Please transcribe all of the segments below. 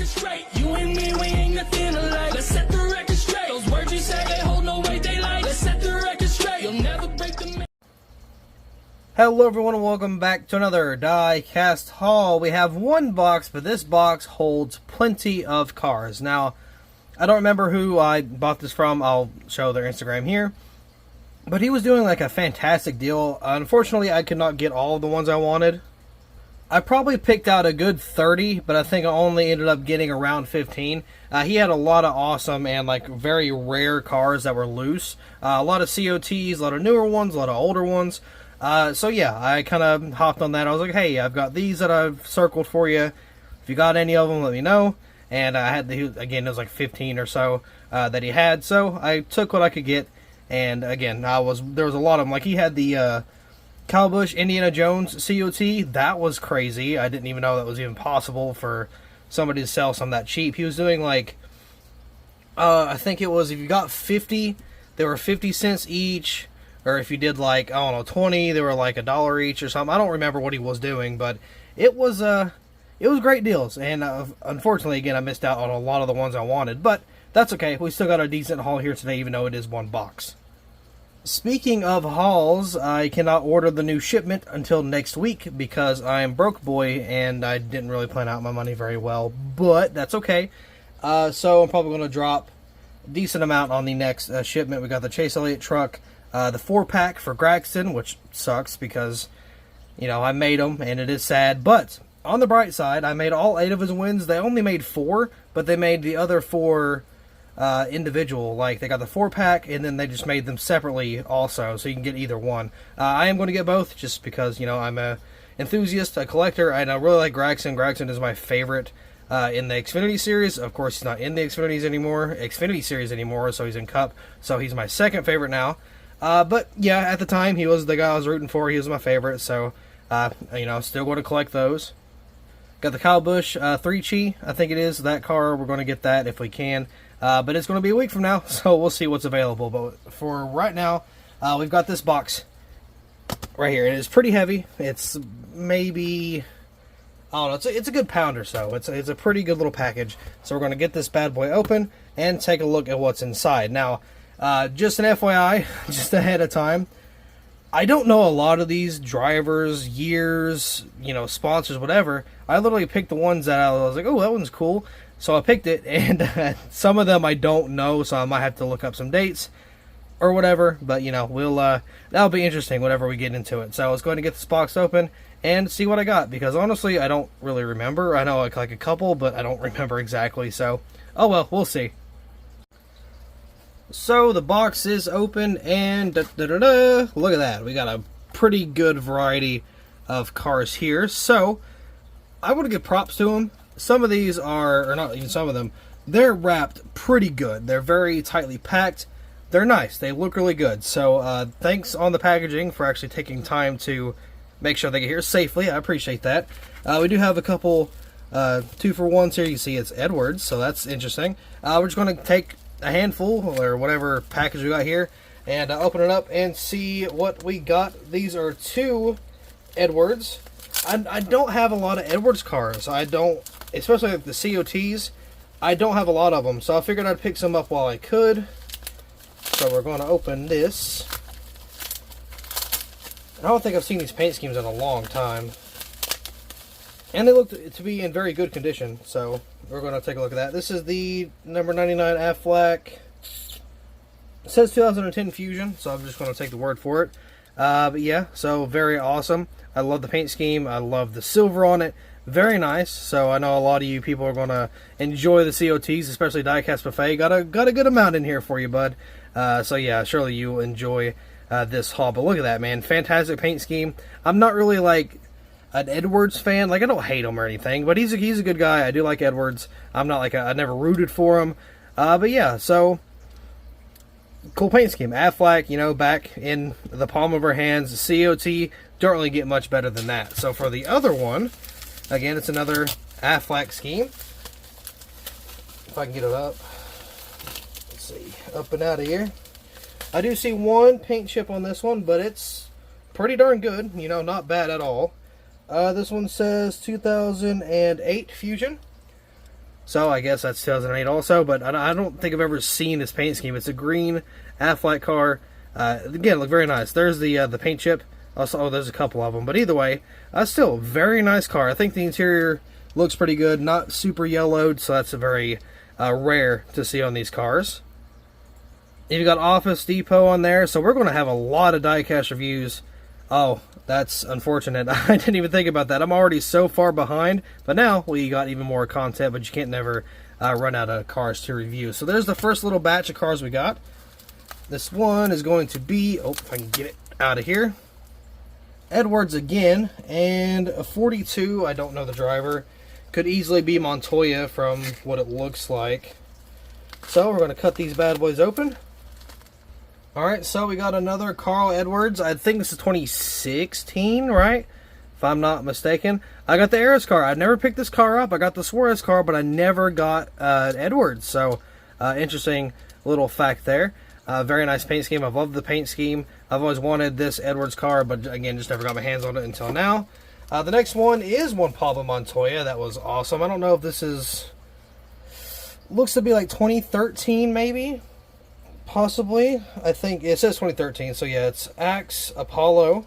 record straight. You and me, we ain't nothing alike. Let's set the record straight. Those words you say, they hold no weight, they like. Let's set the record straight. You'll never break the... Hello everyone and welcome back to another Diecast haul. We have one box, but this box holds plenty of cars. Now, I don't remember who I bought this from. I'll show their Instagram here. But he was doing like a fantastic deal. Unfortunately, I could not get all of the ones I wanted. I probably picked out a good 30, but I think I only ended up getting around 15. He had a lot of awesome and like very rare cars that were loose. A lot of COTs, a lot of newer ones, a lot of older ones. So yeah, I kind of hopped on that. I was like, hey, I've got these that I've circled for you. If you got any of them, let me know. And I had again, it was like 15 or so that he had. So I took what I could get. And again, there was a lot of them. Like he had the Kyle Busch Indiana Jones COT. That was crazy. I didn't even know that was even possible for somebody to sell some that cheap. He was doing like, I think it was, if you got 50, they were 50 cents each. Or if you did like, I don't know, 20, they were like $1 each or something. I don't remember what he was doing, but it was great deals. And unfortunately, again, I missed out on a lot of the ones I wanted. But that's okay. We still got a decent haul here today, even though it is one box. Speaking of hauls, I cannot order the new shipment until next week because I am broke boy and I didn't really plan out my money very well. But that's okay. So I'm probably going to drop a decent amount on the next shipment. We got the Chase Elliott truck. The 4-pack for Gragson, which sucks because, you know, I made them and it is sad. But on the bright side, I made all 8 of his wins. They only made 4, but they made the other 4 individual. Like, they got the 4-pack and then they just made them separately also, so you can get either one. I am going to get both just because, you know, I'm a enthusiast, a collector, and I really like Gragson. Gragson is my favorite in the Xfinity Series. Of course, he's not in the Xfinity Series anymore, so he's in Cup. So he's my second favorite now. But yeah, at the time, he was the guy I was rooting for. He was my favorite, so, you know, still going to collect those. Got the Kyle Busch 3-Chi, I think it is, that car. We're going to get that if we can. But it's going to be a week from now, so we'll see what's available. But for right now, we've got this box right here. It is pretty heavy. It's maybe, I don't know, it's a good pound or so. It's a pretty good little package. So we're going to get this bad boy open and take a look at what's inside. Now, just an FYI, just ahead of time, I don't know a lot of these drivers, years, you know, sponsors, whatever. I literally picked the ones that I was like, oh, that one's cool. So I picked it, and some of them I don't know, so I might have to look up some dates or whatever. But, you know, that'll be interesting whenever we get into it. So I was going to get this box open and see what I got, because honestly, I don't really remember. I know like a couple, but I don't remember exactly. So, oh well, we'll see. So the box is open, and look at that. We got a pretty good variety of cars here. So I want to give props to them. Some of these are, or not even some of them, they're wrapped pretty good. They're very tightly packed. They're nice. They look really good. So thanks on the packaging for actually taking time to make sure they get here safely. I appreciate that. We do have a couple 2-for-1s here. You see it's Edwards, so that's interesting. We're just going to take a handful or whatever package we got here and open it up and see what we got. These are 2 Edwards. I don't have a lot of Edwards cars. I don't, especially like the COTs, I don't have a lot of them, so I figured I'd pick some up while I could. So we're going to open this. I don't think I've seen these paint schemes in a long time, and they look to be in very good condition, so we're going to take a look at that. This is the number 99 Aflac. It says 2010 Fusion, so I'm just going to take the word for it. But yeah, so very awesome. I love the paint scheme. I love the silver on it. Very nice. So I know a lot of you people are going to enjoy the COTs, especially Diecastbuffet. Got a good amount in here for you, bud. So yeah, surely you will enjoy this haul. But look at that, man. Fantastic paint scheme. I'm not really like an Edwards fan. Like, I don't hate him or anything, but he's a good guy. I do like Edwards. I'm not like I never rooted for him. But yeah, so cool paint scheme. Aflac, you know, back in the palm of our hands. The COT, don't really get much better than that. So for the other one, again, it's another Aflac scheme. If I can get it up. Let's see. Up and out of here. I do see one paint chip on this one, but it's pretty darn good. You know, not bad at all. This one says 2008 Fusion. So I guess that's 2008 also, but I don't think I've ever seen this paint scheme. It's a green Half-Light car. Again, look very nice. There's the paint chip. Also, oh, there's a couple of them. But either way, still very nice car. I think the interior looks pretty good. Not super yellowed, so that's a very rare to see on these cars. You've got Office Depot on there, so we're going to have a lot of diecast reviews. Oh, that's unfortunate. I didn't even think about that. I'm already so far behind, but now we got even more content, but you can't never run out of cars to review. So there's the first little batch of cars we got. This one is going to be, oh, if I can get it out of here, Edwards again, and a 42, I don't know the driver. Could easily be Montoya from what it looks like. So we're going to cut these bad boys open. Alright, so we got another Carl Edwards. I think this is 2016, right? If I'm not mistaken. I got the Eris car. I never picked this car up. I got the Suarez car, but I never got Edwards. So, interesting little fact there. Very nice paint scheme. I've loved the paint scheme. I've always wanted this Edwards car, but again, just never got my hands on it until now. The next one is one Pablo Montoya. That was awesome. I don't know if this is... Looks to be like 2013, maybe? Possibly. I think it says 2013, so yeah, it's Axe Apollo.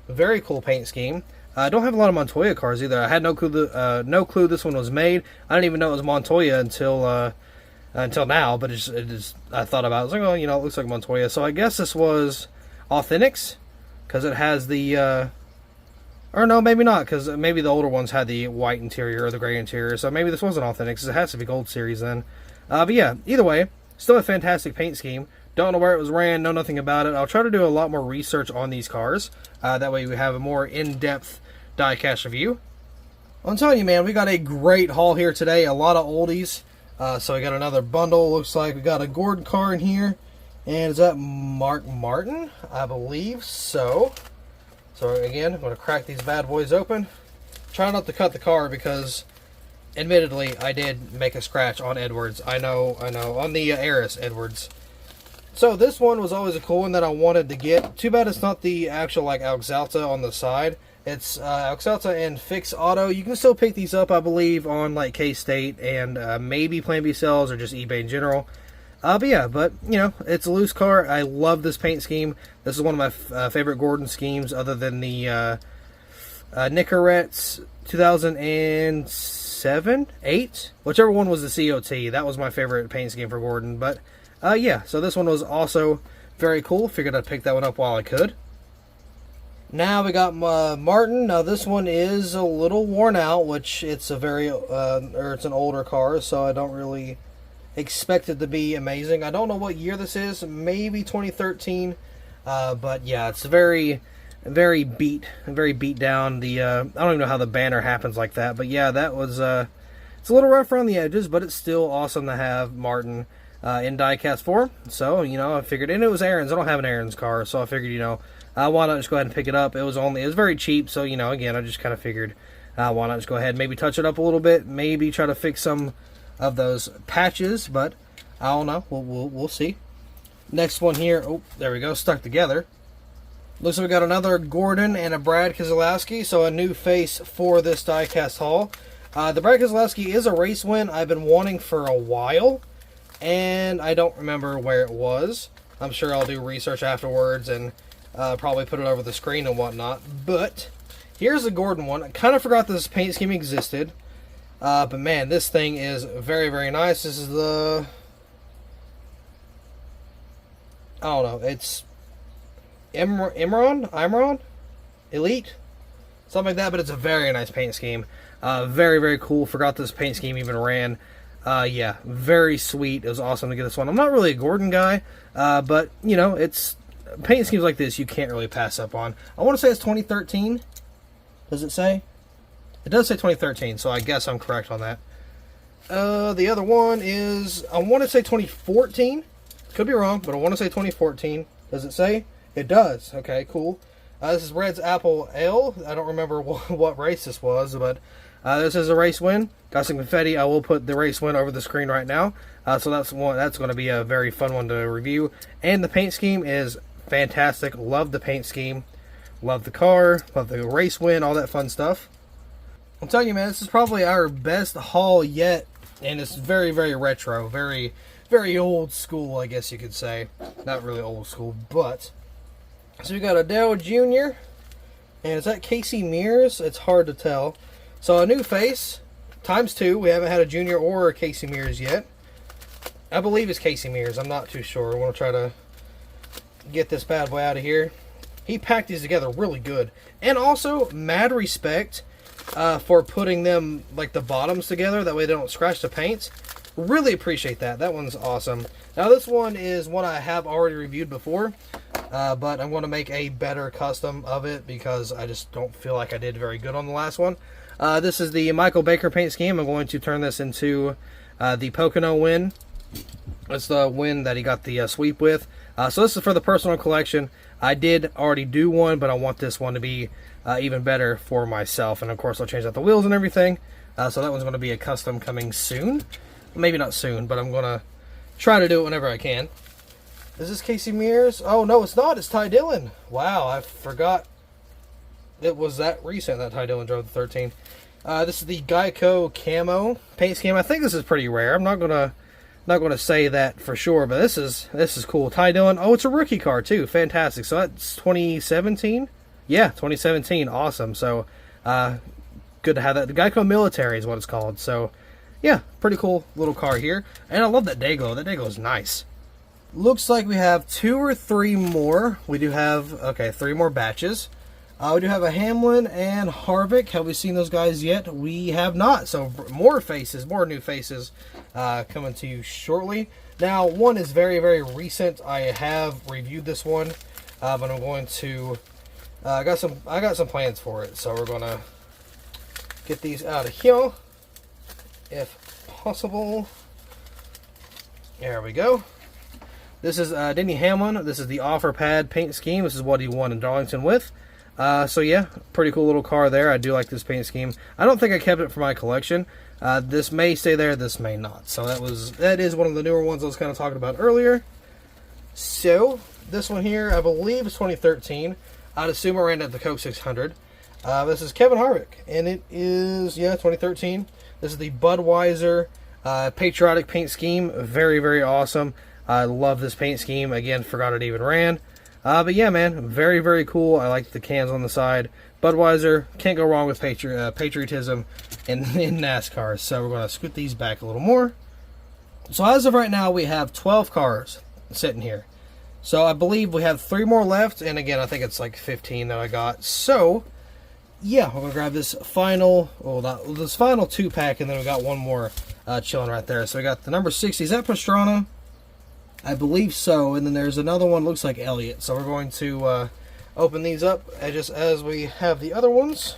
Very cool paint scheme. I don't have a lot of Montoya cars either. I had no clue this one was made. I didn't even know it was Montoya until now, but it just I thought about it. I was like, oh, you know, it looks like Montoya. So I guess this was Authentics, because it has the or no, maybe not, because maybe the older ones had the white interior or the gray interior, so maybe this wasn't Authentics. It has to be Gold Series then. But yeah, either way, still a fantastic paint scheme. Don't know where it was ran, know nothing about it. I'll try to do a lot more research on these cars. That way we have a more in-depth diecast review. I'm telling you, man, we got a great haul here today. A lot of oldies. So we got another bundle. Looks like we got a Gordon car in here. And is that Mark Martin? I believe so. So again, I'm going to crack these bad boys open. Try not to cut the car because... Admittedly, I did make a scratch on Edwards. I know, on the Eris Edwards. So this one was always a cool one that I wanted to get. Too bad it's not the actual like Alxalta on the side. It's Alxalta and Fix Auto. You can still pick these up, I believe, on like K-State and maybe Plan B sales or just eBay in general. But yeah, you know, it's a loose car. I love this paint scheme. This is one of my favorite Gordon schemes, other than the Nicorette's 2007, 8, whichever one was the COT. That was my favorite paint scheme for Gordon. But yeah, so this one was also very cool. Figured I'd pick that one up while I could. Now we got Martin. Now this one is a little worn out, which it's a very it's an older car, so I don't really expect it to be amazing. I don't know what year this is, maybe 2013. But yeah, it's very beat down. The I don't even know how the banner happens like that, but yeah, that was it's a little rough around the edges, but it's still awesome to have Martin in diecast form. So, you know, I figured, and it was Aaron's. I don't have an Aaron's car, so I figured, you know, why not just go ahead and pick it up. It was very cheap, so, you know, again, I just kind of figured, why not just go ahead and maybe touch it up a little bit, maybe try to fix some of those patches, but I don't know. We'll see. Next one here. Oh, there we go. Stuck together. Looks like we got another Gordon and a Brad Keselowski, so a new face for this diecast haul. The Brad Keselowski is a race win I've been wanting for a while, and I don't remember where it was. I'm sure I'll do research afterwards and probably put it over the screen and whatnot. But here's the Gordon one. I kind of forgot this paint scheme existed, but man, this thing is very, very nice. This is the... I don't know. It's... Imron? Elite? Something like that, but it's a very nice paint scheme. Very, very cool. Forgot this paint scheme even ran. Yeah, very sweet. It was awesome to get this one. I'm not really a Gordon guy, but, you know, it's paint schemes like this you can't really pass up on. I want to say it's 2013. Does it say? It does say 2013, so I guess I'm correct on that. The other one is, I want to say 2014. Could be wrong, but I want to say 2014. Does it say? It does. Okay, cool. This is Red's Apple Ale. I don't remember what race this was, but this is a race win. Got some confetti. I will put the race win over the screen right now. So that's going to be a very fun one to review. And the paint scheme is fantastic. Love the paint scheme. Love the car. Love the race win. All that fun stuff. I'm telling you, man, this is probably our best haul yet And it's very, very retro, very, very old school, I guess you could say. Not really old school, but. So we got a Dale Jr. And is that Casey Mears? It's hard to tell. So a new face, ×2. We haven't had a Junior or a Casey Mears yet. I believe it's Casey Mears. I'm not too sure. I want to try to get this bad boy out of here. He packed these together really good. And also, mad respect for putting them, like, the bottoms together. That way they don't scratch the paints. Really appreciate that. That one's awesome. Now, this one is one I have already reviewed before. But I'm going to make a better custom of it because I just don't feel like I did very good on the last one. This is the Michael Baker paint scheme. I'm going to turn this into the Pocono win. That's the win that he got the sweep with. So this is for the personal collection. I did already do one, but I want this one to be even better for myself. And of course, I'll change out the wheels and everything. So that one's going to be a custom coming soon. Maybe not soon, but I'm going to try to do it whenever I can. Is this Casey Mears? Oh, no, it's not. It's Ty Dillon. Wow, I forgot it was that recent that Ty Dillon drove the 13. This is the Geico Camo paint scheme. I think this is pretty rare. I'm not gonna say that for sure, but this is cool. Ty Dillon. Oh, it's a rookie car too. Fantastic. So that's 2017. Yeah, 2017. Awesome. So good to have that. The Geico Military is what it's called. So yeah, pretty cool little car here. And I love that day glow. That day glow is nice. Looks like we have 2 or 3 more. We do have, okay, 3 more batches. We do have a Hamlin and Harvick. Have we seen those guys yet? We have not. So more faces, more new faces coming to you shortly. Now, one is very, very recent. I have reviewed this one, but I'm going to, I got some plans for it. So we're going to get these out of here, if possible. There we go. This is Denny Hamlin. This is the offer pad paint scheme. This is what he won in Darlington with. So yeah, pretty cool little car there. I do like this paint scheme. I don't think I kept it for my collection. This may stay there, this may not. So that is one of the newer ones I was kind of talking about earlier. So this one here, I believe is 2013. I'd assume it ran at the Coke 600. This is Kevin Harvick, and it is 2013. This is the Budweiser patriotic paint scheme. Very, very awesome. I love this paint scheme. Again, forgot it even ran. But yeah, man, very, very cool. I like the cans on the side. Budweiser, can't go wrong with patriotism in NASCAR. So we're going to scoot these back a little more. So as of right now, we have 12 cars sitting here. So I believe we have 3 more left. And again, I think it's like 15 that I got. So yeah, we're going to grab this final, this final 2-pack. And then we got one more chilling right there. So we got the number 60. Is that Pastrana? I believe so, and then there's another one, looks like Elliott. So we're going to open these up just as we have the other ones.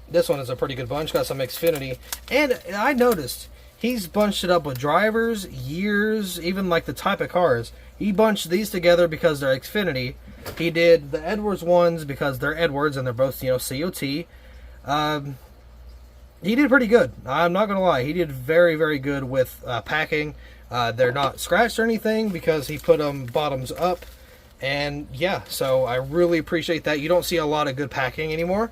This one is a pretty good bunch, got some Xfinity. And I noticed he's bunched it up with drivers, years, even like the type of cars. He bunched these together because they're Xfinity. He did the Edwards ones because they're Edwards and they're both, COT. He did pretty good. I'm not going to lie. He did very, very good with packing. They're not scratched or anything because he put them bottoms up. And yeah, so I really appreciate that. You don't see a lot of good packing anymore.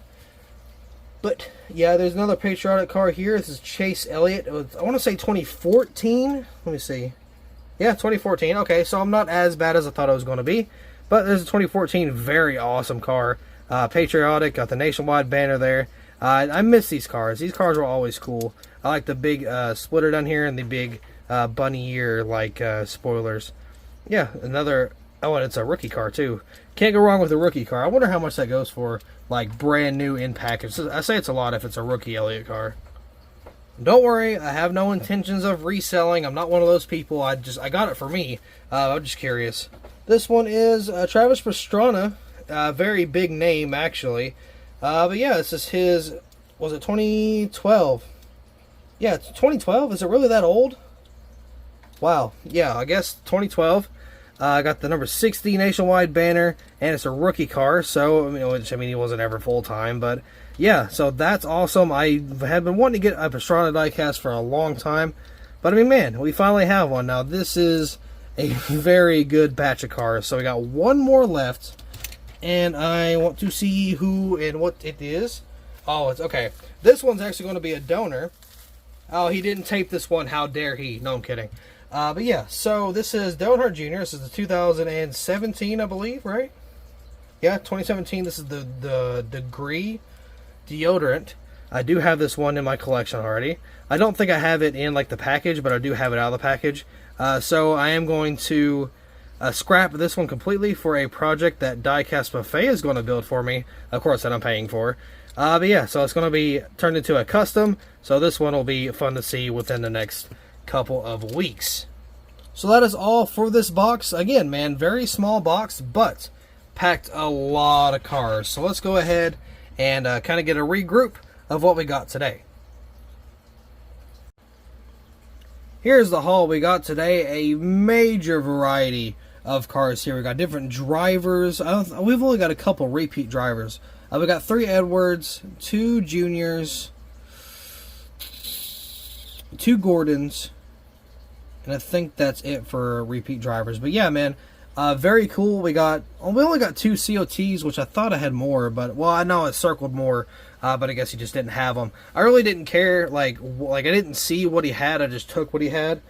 But yeah, there's another patriotic car here. This is Chase Elliott. I want to say 2014. Let me see. Yeah, 2014. Okay, so I'm not as bad as I thought I was going to be. But there's a 2014 very awesome car. Patriotic, got the nationwide banner there. I miss these cars. These cars were always cool. I like the big splitter down here and the big bunny ear like spoilers. Yeah, another. Oh, and it's a rookie car too. Can't go wrong with a rookie car. I wonder how much that goes for, like brand new in package. I say it's a lot if it's a rookie Elliott car. Don't worry, I have no intentions of reselling. I'm not one of those people. I got it for me. I'm just curious. This one is Travis Pastrana. Very big name actually. But yeah, this is his. Was it 2012? Yeah, it's 2012. Is it really that old? Wow. Yeah, I guess 2012. I got the number 60 nationwide banner, and it's a rookie car. So I mean, he wasn't ever full time, but yeah. So that's awesome. I had been wanting to get a Pastrana diecast for a long time, but I mean, man, we finally have one now. This is a very good batch of cars. So we got one more left, and I want to see who and what it is. Oh, it's okay. This one's actually going to be a donor. Oh, he didn't tape this one. How dare he? No, I'm kidding. But yeah, so this is Dale Earnhardt Jr. This is the 2017, I believe, right? Yeah, 2017. This is the Degree deodorant. I do have this one in my collection already. I don't think I have it in like the package, but I do have it out of the package. So I am going to scrap this one completely for a project that Diecastbuffet is going to build for me. Of course, that I'm paying for. But yeah, so it's going to be turned into a custom. So this one will be fun to see within the next couple of weeks. So that is all for this box. Again, man, very small box, but packed a lot of cars. So let's go ahead and kind of get a regroup of what we got today. Here's the haul we got today. A major variety of cars here. We got different drivers. We've only got a couple repeat drivers. We got 3 Edwards, 2 Juniors, 2 Gordons, and I think that's it for repeat drivers. But yeah, man, very cool. We only got 2 COTs, which I thought I had more, but well, I know it circled more, but I guess he just didn't have them. I really didn't care. Like I didn't see what he had. I just took what he had,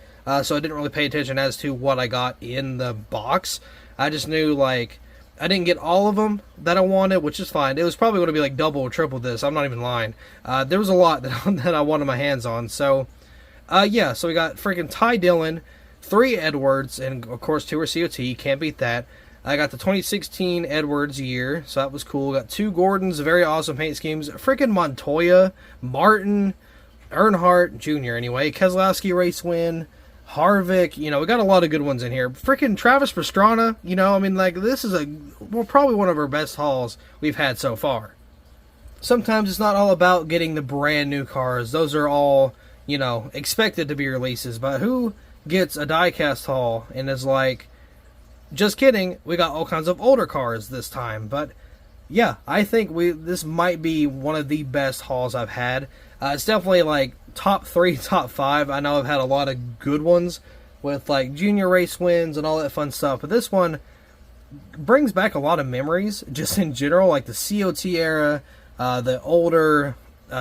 so I didn't really pay attention as to what I got in the box. I just knew like I didn't get all of them that I wanted, which is fine. It was probably going to be like double or triple this. I'm not even lying. There was a lot that I wanted my hands on. So, yeah. So we got freaking Ty Dillon, 3 Edwards, and of course 2 are COT. Can't beat that. I got the 2016 Edwards year, so that was cool. Got 2 Gordons, very awesome paint schemes. Freaking Montoya, Martin, Earnhardt Jr. Anyway, Keselowski race win. Harvick, you know, we got a lot of good ones in here. Freaking Travis Pastrana, you know, I mean, like, this is probably one of our best hauls we've had so far. Sometimes it's not all about getting the brand new cars. Those are all, you know, expected to be releases. But who gets a diecast haul and is like, just kidding, we got all kinds of older cars this time. But yeah, I think this might be one of the best hauls I've had. It's definitely like top 3, top 5. I know I've had a lot of good ones with like junior race wins and all that fun stuff, but this one brings back a lot of memories just in general, like the COT era, the older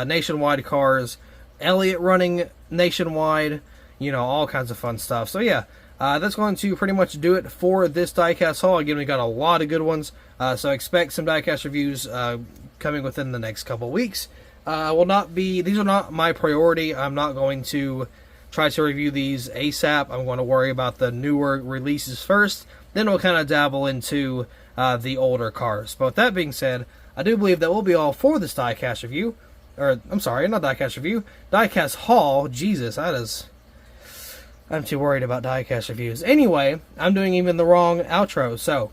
nationwide cars, Elliott running nationwide, you know, all kinds of fun stuff. So yeah, that's going to pretty much do it for this diecast haul. Again, we got a lot of good ones, so expect some diecast reviews coming within the next couple weeks. These are not my priority. I'm not going to try to review these ASAP. I'm going to worry about the newer releases first. Then we'll kind of dabble into the older cars. But with that being said, I do believe that will be all for this diecast review. Or, I'm sorry, not diecast review. Diecast haul. Jesus, I'm too worried about diecast reviews. Anyway, I'm doing even the wrong outro. So,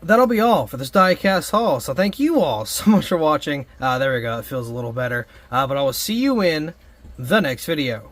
that'll be all for this diecast haul. So thank you all so much for watching. There we go. It feels a little better. But I will see you in the next video.